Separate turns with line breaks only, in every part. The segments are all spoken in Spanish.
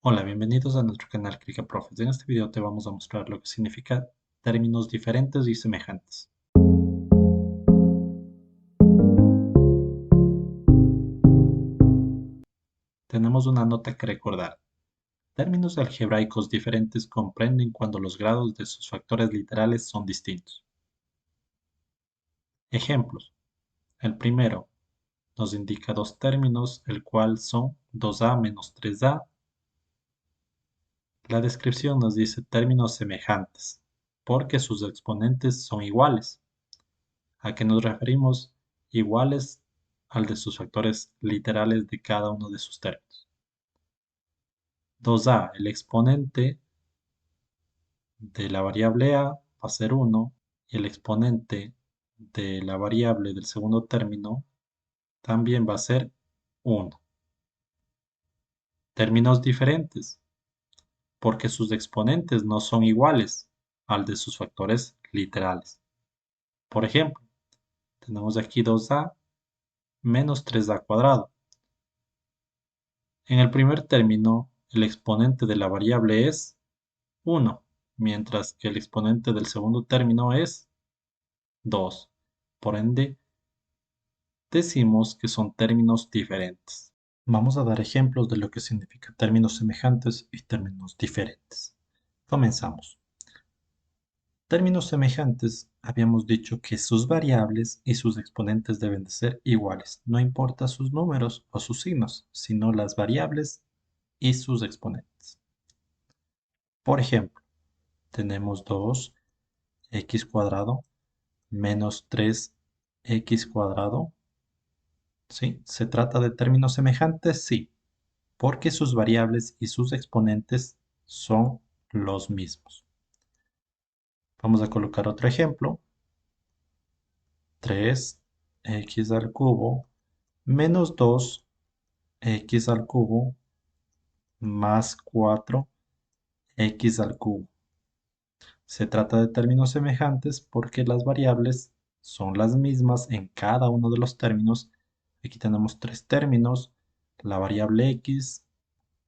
Hola, bienvenidos a nuestro canal ClicaProfes. En este video te vamos a mostrar lo que significa términos diferentes y semejantes. Tenemos una nota que recordar. Términos algebraicos diferentes comprenden cuando los grados de sus factores literales son distintos. Ejemplos. El primero nos indica dos términos, el cual son 2a menos 3a. La descripción nos dice términos semejantes, porque sus exponentes son iguales. ¿A qué nos referimos? Iguales al de sus factores literales de cada uno de sus términos. 2a, el exponente de la variable a va a ser 1 y el exponente de la variable del segundo término también va a ser 1. Términos diferentes, porque sus exponentes no son iguales al de sus factores literales. Por ejemplo, tenemos aquí 2a menos 3a cuadrado. En el primer término, el exponente de la variable es 1, mientras que el exponente del segundo término es 2. Por ende, decimos que son términos diferentes. Vamos a dar ejemplos de lo que significa términos semejantes y términos diferentes. Comenzamos. Términos semejantes, habíamos dicho que sus variables y sus exponentes deben de ser iguales, no importa sus números o sus signos, sino las variables y sus exponentes. Por ejemplo, tenemos 2x cuadrado menos 3x cuadrado. ¿Sí? ¿Se trata de términos semejantes? Sí, porque sus variables y sus exponentes son los mismos. Vamos a colocar otro ejemplo. 3x al cubo menos 2x al cubo más 4x al cubo. Se trata de términos semejantes porque las variables son las mismas en cada uno de los términos. Aquí tenemos tres términos, la variable x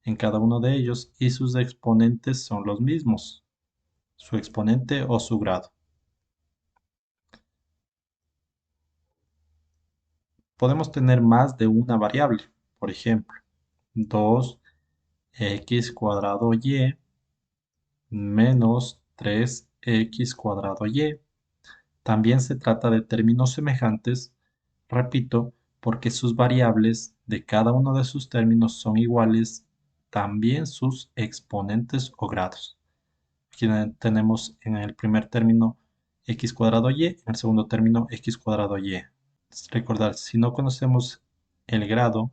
en cada uno de ellos y sus exponentes son los mismos, su exponente o su grado. Podemos tener más de una variable, por ejemplo, 2x cuadrado y menos 3x cuadrado y. También se trata de términos semejantes, repito, porque sus variables de cada uno de sus términos son iguales, también sus exponentes o grados. Aquí tenemos en el primer término x cuadrado y, en el segundo término x cuadrado y. Recordar, si no conocemos el grado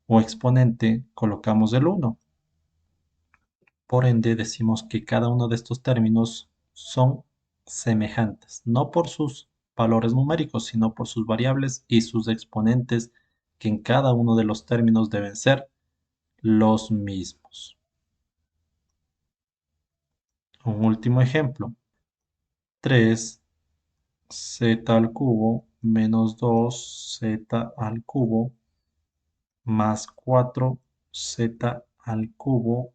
o exponente, colocamos el 1. Por ende, decimos que cada uno de estos términos son semejantes, no por sus valores numéricos, sino por sus variables y sus exponentes, que en cada uno de los términos deben ser los mismos. Un último ejemplo. 3z al cubo menos 2z al cubo más 4z al cubo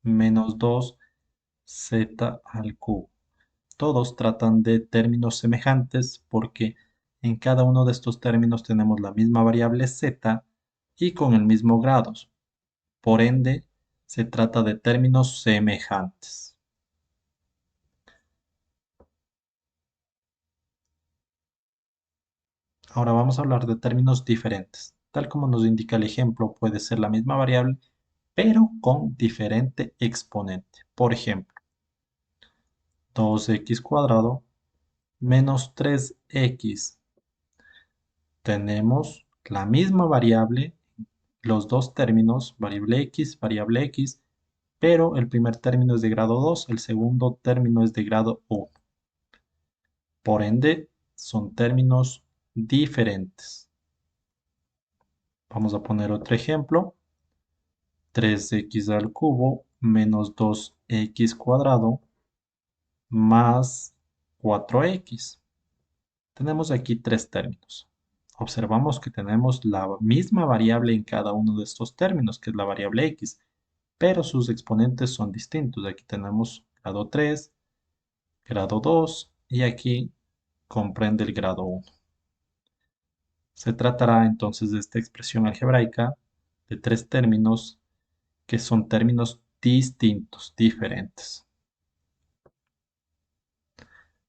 menos 2z al cubo. Todos tratan de términos semejantes porque en cada uno de estos términos tenemos la misma variable z y con el mismo grado. Por ende, se trata de términos semejantes. Ahora vamos a hablar de términos diferentes. Tal como nos indica el ejemplo, puede ser la misma variable, pero con diferente exponente. Por ejemplo, 2x cuadrado menos 3x. Tenemos la misma variable, los dos términos, variable x, pero el primer término es de grado 2, el segundo término es de grado 1. Por ende, son términos diferentes. Vamos a poner otro ejemplo. 3x al cubo menos 2x cuadrado más 4x. Tenemos aquí tres términos. Observamos que tenemos la misma variable en cada uno de estos términos, que es la variable x, pero sus exponentes son distintos. Aquí tenemos grado 3, grado 2 y aquí comprende el grado 1. Se tratará entonces de esta expresión algebraica de tres términos que son términos distintos, diferentes.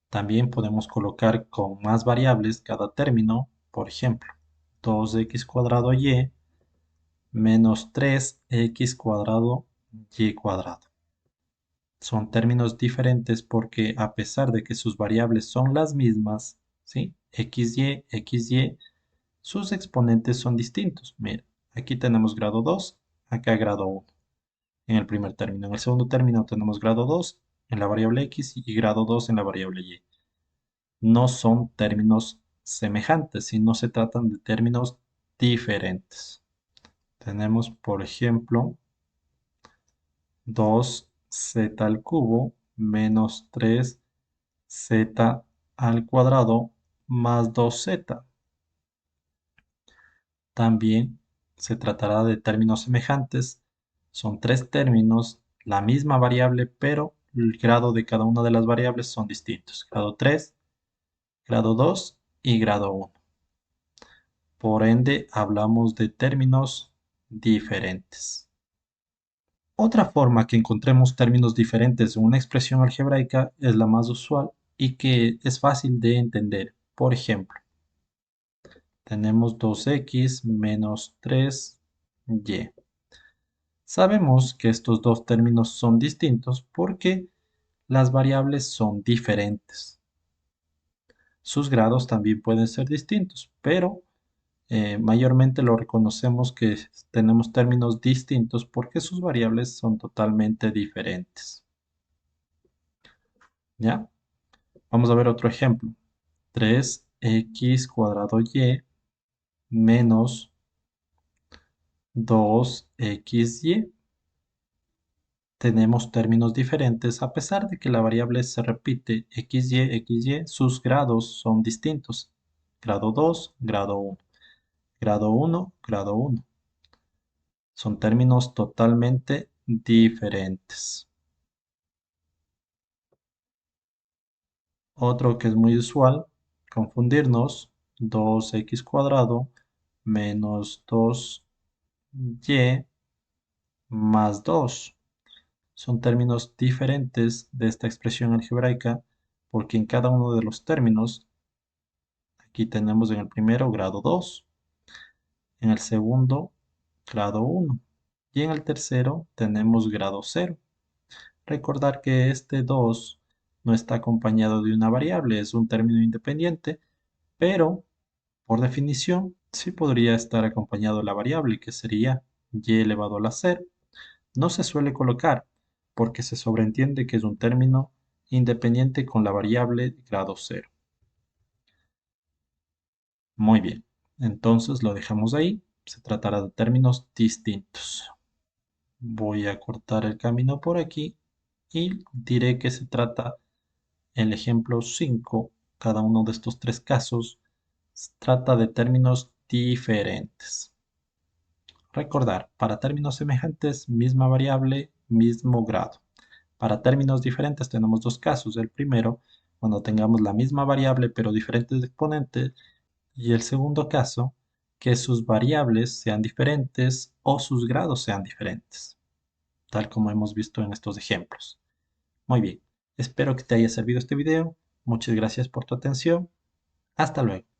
También podemos colocar con más variables cada término, por ejemplo, 2x cuadrado y menos 3x cuadrado y cuadrado. Son términos diferentes porque a pesar de que sus variables son las mismas, ¿sí? xy, sus exponentes son distintos. Mira, aquí tenemos grado 2, acá grado 1 en el primer término. En el segundo término tenemos grado 2 en la variable x y grado 2 en la variable y. No son términos semejantes, sino se tratan de términos diferentes. Tenemos, por ejemplo, 2z al cubo menos 3z al cuadrado más 2z. También se tratará de términos semejantes. Son tres términos, la misma variable, pero el grado de cada una de las variables son distintos. Grado 3, grado 2 y grado 1. Por ende, hablamos de términos diferentes. Otra forma que encontremos términos diferentes en una expresión algebraica es la más usual y que es fácil de entender. Por ejemplo, tenemos 2x menos 3y. Sabemos que estos dos términos son distintos porque las variables son diferentes. Sus grados también pueden ser distintos, pero mayormente lo reconocemos que tenemos términos distintos porque sus variables son totalmente diferentes. ¿Ya? Vamos a ver otro ejemplo. 3x cuadrado y menos 2xy. Tenemos términos diferentes a pesar de que la variable se repite xy, sus grados son distintos. Grado 2, grado 1. Grado 1, grado 1. Son términos totalmente diferentes. Otro que es muy usual, confundirnos, 2x cuadrado menos 2y más 2. Son términos diferentes de esta expresión algebraica porque en cada uno de los términos, aquí tenemos en el primero grado 2, en el segundo grado 1 y en el tercero tenemos grado 0. Recordar que este 2 no está acompañado de una variable, es un término independiente, pero por definición sí podría estar acompañado de la variable que sería y elevado a la 0. No se suele colocar porque se sobreentiende que es un término independiente con la variable grado 0. Muy bien, entonces lo dejamos ahí. Se tratará de términos distintos. Voy a cortar el camino por aquí y diré que se trata el ejemplo 5. Cada uno de estos tres casos trata de términos diferentes. Recordar, para términos semejantes, misma variable, mismo grado. Para términos diferentes tenemos dos casos. El primero, cuando tengamos la misma variable pero diferentes exponentes. Y el segundo caso, que sus variables sean diferentes o sus grados sean diferentes, tal como hemos visto en estos ejemplos. Muy bien, espero que te haya servido este video. Muchas gracias por tu atención. Hasta luego.